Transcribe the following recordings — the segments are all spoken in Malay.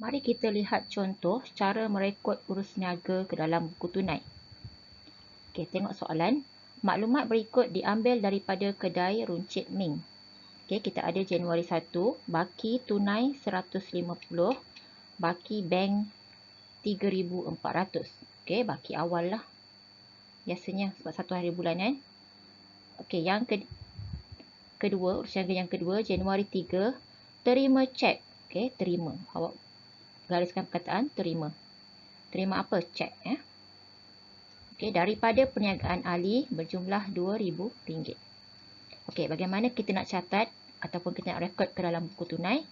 Mari kita lihat contoh cara merekod urus niaga ke dalam buku tunai. Okey, tengok soalan. Maklumat berikut diambil daripada kedai Runcit Ming. Okey, kita ada Januari 1, baki tunai 150, baki bank 3,400. Okey, baki awal lah. Biasanya sebab satu hari bulan kan. Okey, yang kedua, urus niaga yang kedua, Januari 3, terima cek. Okey, terima. Awak gariskan perkataan terima. Terima apa? Cek ya. Okey, daripada perniagaan Ali berjumlah RM2,000. Okey, bagaimana kita nak catat ataupun kita nak rekod ke dalam buku tunai?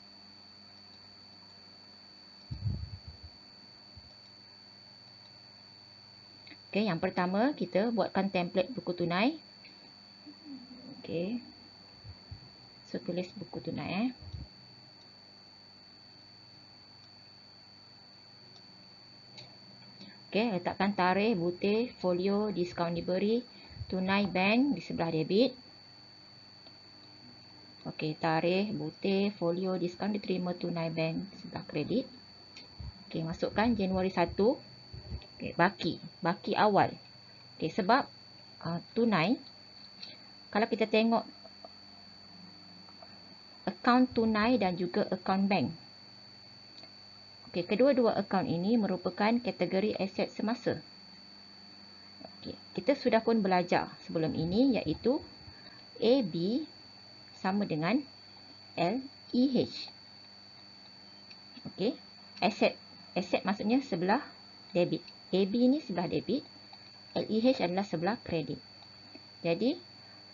Okey, yang pertama kita buatkan template buku tunai. Okey. So tulis buku tunai . Okey, letakkan tarikh, butir, folio, diskaun diberi, tunai bank di sebelah debit. Okey, tarikh, butir, folio, diskaun diterima, tunai bank di sebelah kredit. Okey, masukkan Januari 1. Okey, baki awal. Okey, sebab tunai, kalau kita tengok akaun tunai dan juga akaun bank. Okey, kedua-dua akaun ini merupakan kategori aset semasa. Okey, kita sudah pun belajar sebelum ini iaitu AB sama dengan LEH. Okey, aset maksudnya sebelah debit. AB ni sebelah debit, LEH adalah sebelah kredit. Jadi,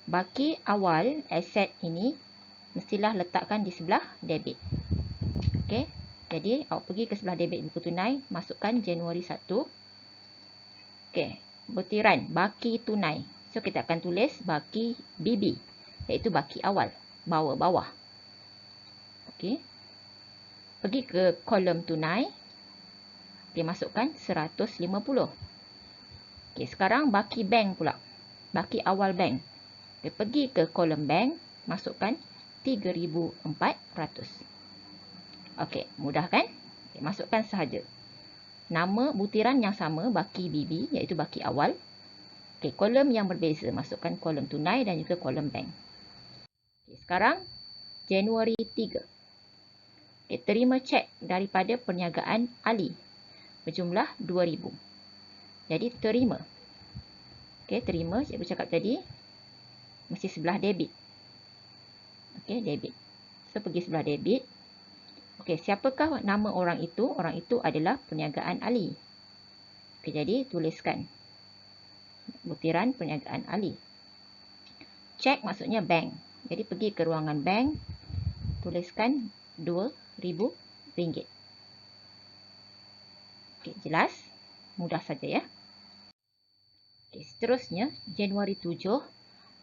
baki awal aset ini mestilah letakkan di sebelah debit. Okey, jadi awak pergi ke sebelah debit buku tunai, masukkan Januari 1. Okey, butiran baki tunai. So, kita akan tulis baki BB, iaitu baki awal, bawah. Okey, pergi ke kolom tunai. Okey, masukkan 150. Okey, sekarang baki bank pula. Baki awal bank. Okey, pergi ke kolom bank, masukkan 3,400. Okey, mudah kan? Okey, masukkan sahaja. Nama butiran yang sama, baki BB, iaitu baki awal. Okey, kolom yang berbeza, masukkan kolom tunai dan juga kolom bank. Okey, sekarang Januari 3. Okey, terima cek daripada perniagaan Ali berjumlah RM2,000. Jadi terima. Okey, terima, cikgu cakap tadi mesti sebelah debit. Okey, debit. So, pergi sebelah debit. Okey, siapakah nama orang itu? Orang itu adalah perniagaan Ali. Okey, jadi tuliskan butiran perniagaan Ali. Cek maksudnya bank. Jadi pergi ke ruangan bank, tuliskan RM2,000. Okey, jelas? Mudah saja ya. Okey, seterusnya Januari 7,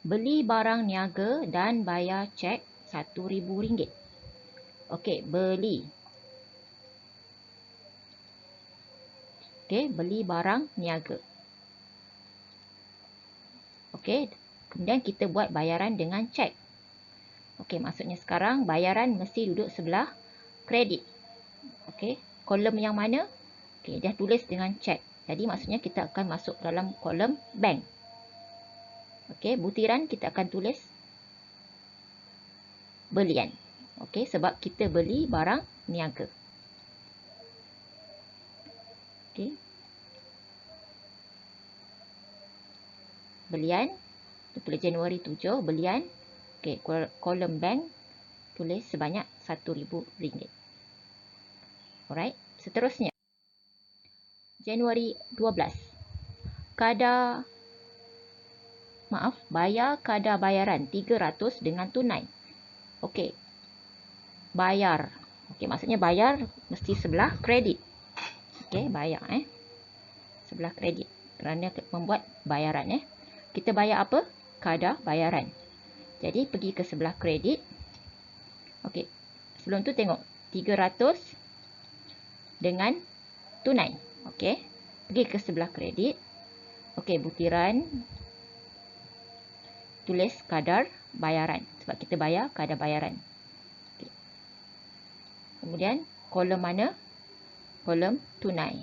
beli barang niaga dan bayar cek RM1,000. Okey, beli. Okey, beli barang niaga. Okey, kemudian kita buat bayaran dengan cek. Okey, maksudnya sekarang bayaran mesti duduk sebelah kredit. Okey, kolom yang mana? Okey, dah tulis dengan cek. Jadi maksudnya kita akan masuk dalam kolom bank. Okey, butiran kita akan tulis belian. Okey, sebab kita beli barang niaga. Okey. Belian, tulis Januari 7, belian. Okey, kolom bank tulis sebanyak RM1,000. Alright, seterusnya. Januari 12. Bayar kadar bayaran 300 dengan tunai. Okey. Bayar. Okey, maksudnya bayar mesti sebelah kredit. Okey, bayar sebelah kredit kerana membuat bayaran Kita bayar apa? Kadar bayaran. Jadi pergi ke sebelah kredit. Okey. Sebelum tu tengok 300 dengan tunai. Okey. Pergi ke sebelah kredit. Okey, butiran tulis kadar bayaran sebab kita bayar kadar bayaran. Okay. Kemudian kolom mana? kolom tunai.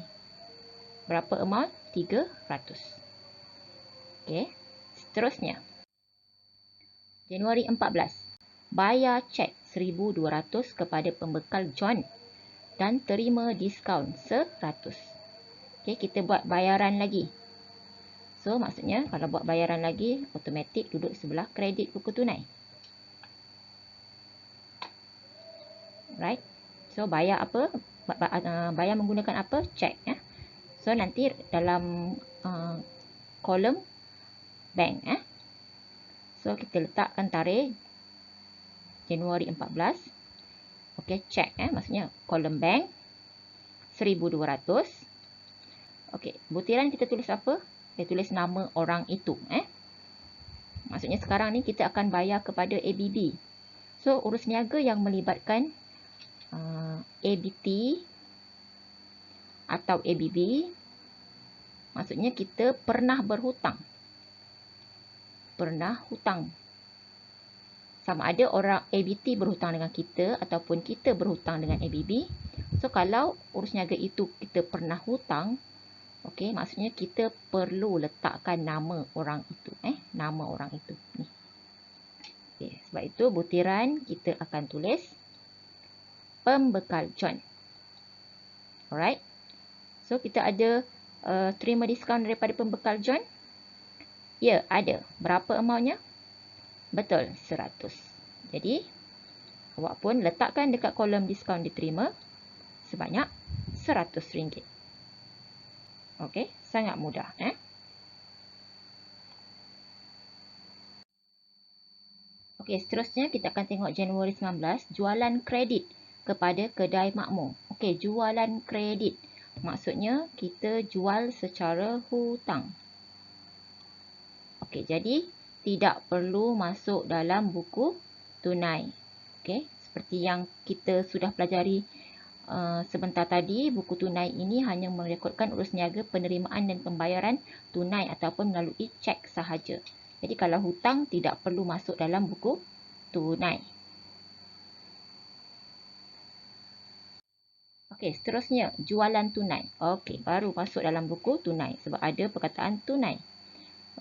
Berapa amount? 300. Okey, seterusnya. Januari 14. Bayar cek 1,200 kepada pembekal John dan terima diskaun 100. Okey, kita buat bayaran lagi. So, maksudnya kalau buat bayaran lagi, automatik duduk sebelah kredit buku tunai. Right? So, bayar apa? Bayar menggunakan apa? Cek. So, nanti dalam kolom bank. So, kita letakkan tarikh Januari 14. Okey, cek. Maksudnya kolom bank 1,200. Okey, butiran kita tulis apa? Kita tulis nama orang itu. Maksudnya sekarang ni kita akan bayar kepada ABB. So, urus niaga yang melibatkan ABT atau ABB, maksudnya kita pernah berhutang. Pernah hutang. Sama ada orang ABT berhutang dengan kita ataupun kita berhutang dengan ABB. So, kalau urus niaga itu kita pernah hutang, okey, maksudnya kita perlu letakkan nama orang itu. Nama orang itu. Ni. Okay, sebab itu butiran kita akan tulis pembekal John. Alright. So, kita ada terima diskaun daripada pembekal John? Ya, ada. Berapa amountnya? Betul, 100. Jadi, awak pun letakkan dekat kolom diskaun diterima sebanyak RM100. Okey, sangat mudah. Okey, seterusnya kita akan tengok Januari 19, jualan kredit kepada kedai makmur. Okey, jualan kredit. Maksudnya kita jual secara hutang. Okey, jadi tidak perlu masuk dalam buku tunai. Okey, seperti yang kita sudah pelajari sebentar tadi, buku tunai ini hanya merekodkan urus niaga penerimaan dan pembayaran tunai ataupun melalui cek sahaja. Jadi kalau hutang tidak perlu masuk dalam buku tunai. Okey, seterusnya jualan tunai. Okey, baru masuk dalam buku tunai sebab ada perkataan tunai.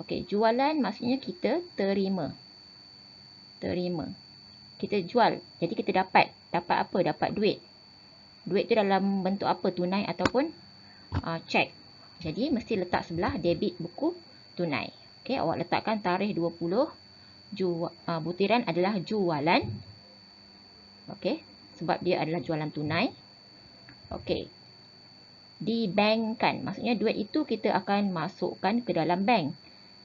Okey, jualan maksudnya kita terima. Terima. Kita jual. Jadi kita dapat apa? Dapat duit. Duit tu dalam bentuk apa? Tunai ataupun cek. Jadi mesti letak sebelah debit buku tunai. Okey, awak letakkan tarikh 20. Butiran adalah jualan. Okey, sebab dia adalah jualan tunai. Okey. Dibankkan. Maksudnya duit itu kita akan masukkan ke dalam bank.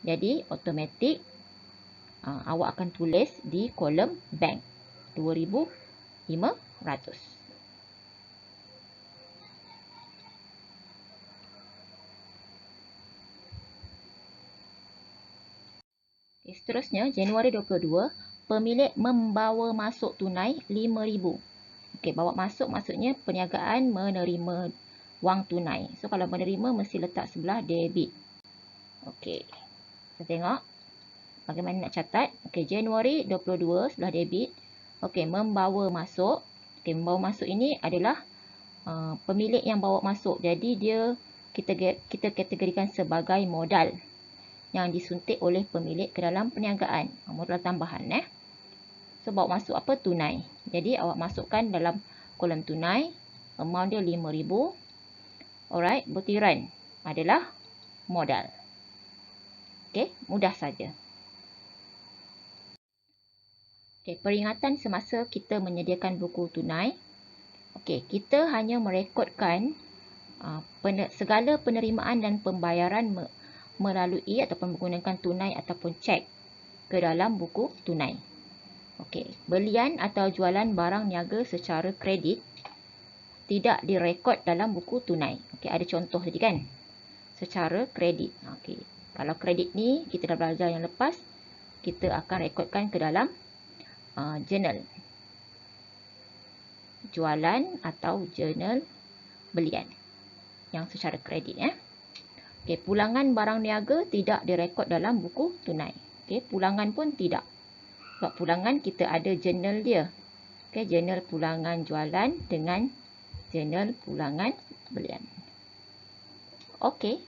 Jadi automatik awak akan tulis di kolom bank 2,500. Seterusnya, Januari 22, pemilik membawa masuk tunai RM5,000. Okey, bawa masuk maksudnya perniagaan menerima wang tunai. So, kalau menerima mesti letak sebelah debit. Okey, kita tengok bagaimana nak catat. Okey, Januari 22 sebelah debit. Okey, membawa masuk. Okey, membawa masuk ini adalah pemilik yang bawa masuk. Jadi, kita kategorikan sebagai modal yang disuntik oleh pemilik ke dalam perniagaan. Modal tambahan. So, bawa masuk apa? Tunai. Jadi, awak masukkan dalam kolom tunai. Amount dia RM5,000. Alright, butiran adalah modal. Okey, mudah saja. Okey, peringatan semasa kita menyediakan buku tunai. Okey, kita hanya merekodkan segala penerimaan dan pembayaran melalui ataupun menggunakan tunai ataupun cek ke dalam buku tunai. Okey, belian atau jualan barang niaga secara kredit tidak direkod dalam buku tunai. Okey, ada contoh tadi kan? Secara kredit. Okey, kalau kredit ni kita dah belajar yang lepas, kita akan rekodkan ke dalam journal. Jualan atau journal belian yang secara kredit. Okey, pulangan barang niaga tidak direkod dalam buku tunai. Okey, pulangan pun tidak. Sebab pulangan kita ada journal dia. Okey, journal pulangan jualan dengan jurnal pulangan belian. Okey.